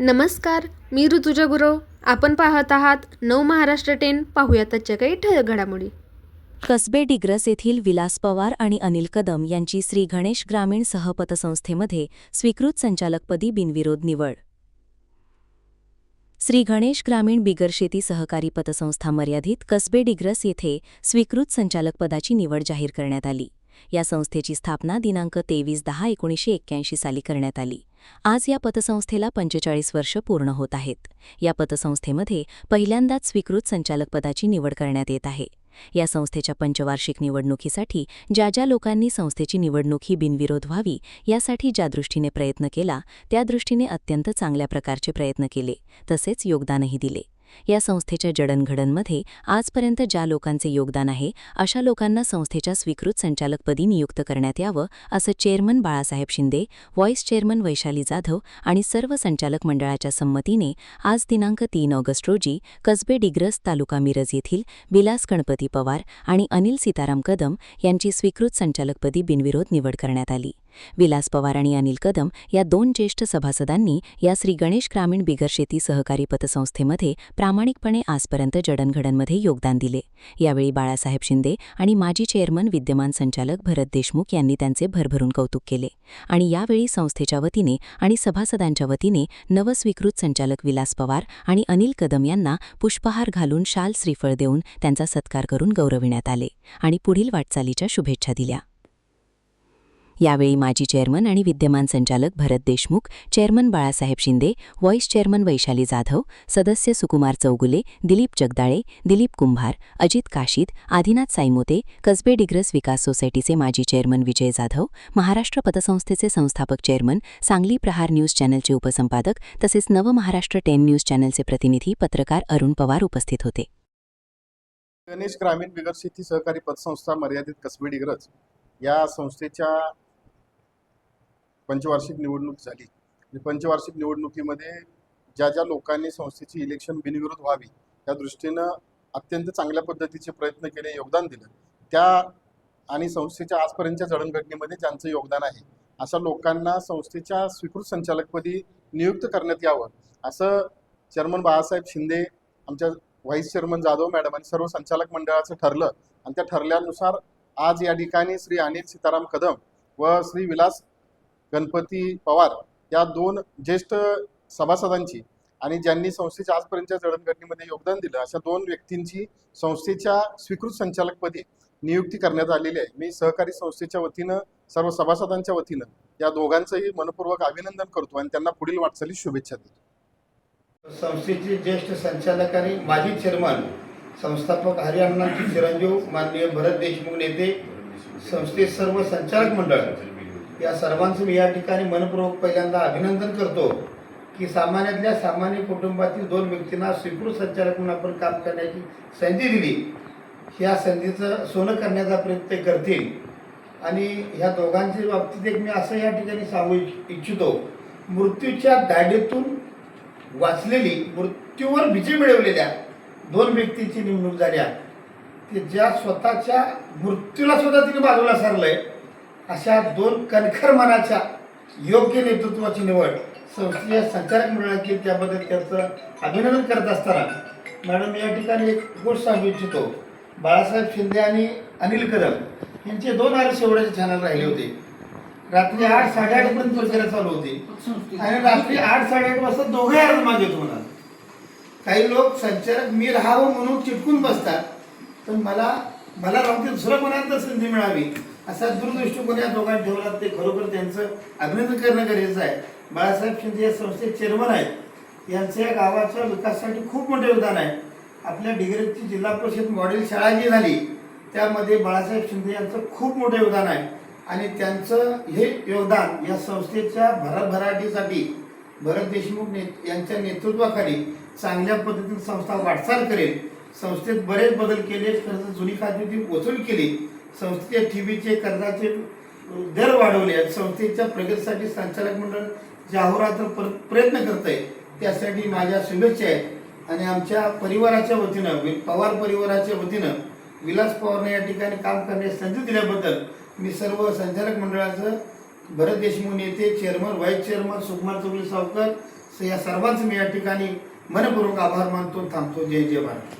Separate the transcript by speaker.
Speaker 1: नमस्कार, मी ऋतुजा गुरव. आपण पाहत आहात नव महाराष्ट्र 10. पाहूया त्याच्या काही ठळक घडामोडी.
Speaker 2: कसबे डिग्रस येथील विलास पवार आणि अनिल कदम यांची श्री गणेश ग्रामीण सहपतसंस्थेमध्ये स्वीकृत संचालकपदी बिनविरोध निवड. श्री गणेश ग्रामीण बिगर शेती सहकारी पतसंस्था मर्यादित कसबे डिग्रस येथे स्वीकृत संचालकपदाची निवड जाहीर करण्यात आली. या संस्थेची स्थापना दिनांक 23/10/1981 साली करण्यात आली. आज या पतसंस्थेला 45 वर्ष पूर्ण होत आहेत. या पतसंस्थेमध्ये पहिल्यांदाच स्वीकृत संचालकपदाची निवड करण्यात येत आहे. या संस्थेच्या पंचवार्षिक निवडणुकीसाठी ज्या लोकांनी संस्थेची निवडणूक ही बिनविरोध व्हावी यासाठी ज्या दृष्टीने प्रयत्न केला त्या दृष्टीने अत्यंत चांगल्या प्रकारचे प्रयत्न केले, तसेच योगदानही दिले. या संस्थेच्या जडणघडणमध्ये आजपर्यंत ज्या लोकांचे योगदान आहे अशा लोकांना संस्थेच्या स्वीकृत संचालकपदी नियुक्त करण्यात यावं असं chairman Balasaheb Shinde, vice chairman Vaishali Jadhav आणि सर्व संचालक मंडळाच्या संमतीने आज दिनांक 3 ऑगस्ट रोजी कसबे डिग्रस तालुका मिरज येथील विलास गणपती पवार आणि अनिल सीताराम कदम यांची स्वीकृत संचालकपदी बिनविरोध निवड करण्यात आली. विलास पवार आणि अनिल कदम या दोन ज्येष्ठ सभासदांनी या श्री गणेश ग्रामीण बिगर शेती सहकारी पतसंस्थेमध्ये प्रामाणिकपणे आजपर्यंत जडणघडणमध्ये योगदान दिले. यावेळी बाळासाहेब शिंदे आणि माजी चेअरमन विद्यमान संचालक भरत देशमुख यांनी त्यांचे भरभरून कौतुक केले आणि यावेळी संस्थेच्या वतीने आणि सभासदांच्या वतीने नवस्वीकृत संचालक विलास पवार आणि अनिल कदम यांना पुष्पहार घालून शाल श्रीफळ देऊन त्यांचा सत्कार करून गौरविण्यात आले आणि पुढील वाटचालीच्या शुभेच्छा दिल्या. यावेळी माजी चेअरमन आणि विद्यमान संचालक Bharat Deshmukh, chairman Balasaheb Shinde, vice chairman Vaishali Jadhav, सदस्य सुकुमार चौगुले, दिलीप जगदाळे, दिलीप कुंभार, अजित काशीद, आदिनाथ साईमोते, कसबे डिग्रस विकास सोसायटीचे माजी चेअरमन विजय जाधव, महाराष्ट्र पतसंस्थेचे संस्थापक चेअरमन, सांगली प्रहार न्यूज चॅनलचे उपसंपादक तसेच नव महाराष्ट्र 10 न्यूज चॅनलचे प्रतिनिधी पत्रकार अरुण पवार उपस्थित होते.
Speaker 3: गणेश ग्रामीण बिगर शेती सहकारी पतसंस्था मर्यादित कसबे डिग्रस या संस्थेच्या पंचवार्षिक निवडणूक झाली. पंचवार्षिक निवडणुकीमध्ये ज्या लोकांनी संस्थेची इलेक्शन बिनविरोध व्हावी या दृष्टीनं अत्यंत चांगल्या पद्धतीचे प्रयत्न केले, योगदान दिलं, त्या आणि संस्थेच्या आजपर्यंतच्या जडणघडणीमध्ये ज्यांचं योगदान आहे अशा लोकांना संस्थेच्या स्वीकृत संचालकपदी नियुक्त करण्यात यावं असं चेअरमन बाळासाहेब शिंदे, आमच्या व्हाईस चेअरमन जाधव मॅडम आणि सर्व संचालक मंडळाचं ठरलं आणि त्या ठरल्यानुसार आज या ठिकाणी श्री अनिल सीताराम कदम व श्री विलास गणपती पवार या दोन ज्येष्ठ सभासदांची आणि ज्यांनी संस्थेच्या आजपर्यंतच्या जडणघडणीमध्ये योगदान दिलं अशा दोन व्यक्तींची संस्थेच्या स्वीकृत संचालकपदी नियुक्ती करण्यात आलेली आहे. मी सहकारी संस्थेच्या वतीनं सर्व सभासदांच्या वतीनं या दोघांचंही मनपूर्वक अभिनंदन करतो आणि त्यांना पुढील वाटचालीस शुभेच्छा देतो.
Speaker 4: संस्थेचे ज्येष्ठ संचालक आणि माजी चेअरमन संस्थापक हरिअण्णांचे चिरंजीव माननीय भरत देशमुख नेते, संस्थेत सर्व संचालक मंडळ या सर्वांचं मी या ठिकाणी मनपूर्वक पहिल्यांदा अभिनंदन करतो की सामान्यातल्या सामान्य कुटुंबातील दोन व्यक्तींना स्वीकृत संचालक म्हणून आपण काम करण्याची संधी दिली. ह्या संधीचं सोनं करण्याचा प्रयत्न करतील आणि ह्या दोघांच्या बाबतीत एक मी असं या ठिकाणी सांगू इच्छितो, मृत्यूच्या दाढेतून वाचलेली, मृत्यूवर विजय मिळवलेल्या दोन व्यक्तींची नेमणूक झाल्या की ज्या स्वतःच्या मृत्यूला सुद्धा तिने बाजूला सारलंय अशा दोन कणखर मनाच्या योग्य नेतृत्वाची निवड संस्थेच्या संचालक मंडळाने केली. त्याबद्दल त्याचं अभिनंदन करत असताना मॅडम या ठिकाणी एक गोष्ट सांगू इच्छितो, बाळासाहेब शिंदे आणि अनिल कदम यांचे 2 आर शेवटाचे चॅनल राहिले होते. रात्री 8, 8:30 पर्यंत प्रचार चालू होते आणि रात्री 8, 8:30 वाजता दोघे अर्ज मागित होणार. काही लोक संचालक मी राहावं म्हणून चिटकून बसतात, पण मला राहून दुसरं कोणाला संधी मिळावी असा दूरदृष्टिकोन या दोघांनी ठेवला. ते खरोखर त्यांचं अभिनंदन करणं गरजेचं आहे. बाळासाहेब शिंदे या संस्थेचे चेअरमन आहेत, यांचं या गावाच्या विकासासाठी खूप मोठे योगदान आहे. आपल्या डिग्रसची जिल्हा परिषद मॉडेल शाळा जी झाली त्यामध्ये बाळासाहेब शिंदे यांचं खूप मोठं योगदान आहे आणि त्यांचं हे योगदान या संस्थेच्या भरभराटीसाठी भरत देशमुख यांच्या नेतृत्वाखाली चांगल्या पद्धतीने संस्था वाटचाल करेल. संस्थेत बरेच बदल केले, कर्ज जुनी खाती वसूल केली, संस्थेच्या ठेवीचे कर्जाचे दर वाढवले, संस्थेच्या प्रगतीसाठी संचालक मंडळ जे अहोरात्र प्रयत्न करत आहे त्यासाठी माझ्या शुभेच्छा आहेत. आणि आमच्या परिवाराच्या वतीनं, पवार परिवाराच्या वतीनं विलास पवारने या ठिकाणी काम करण्याची संधी दिल्याबद्दल मी सर्व संचालक मंडळाचं भरत देशमुख नेते, चेअरमन, व्हाईस चेअरमन, सुकुमार चौगुले सावकर, तर या सर्वांचं मी या ठिकाणी मनपूर्वक आभार मानतो. थांबतो. जय जय महाराज.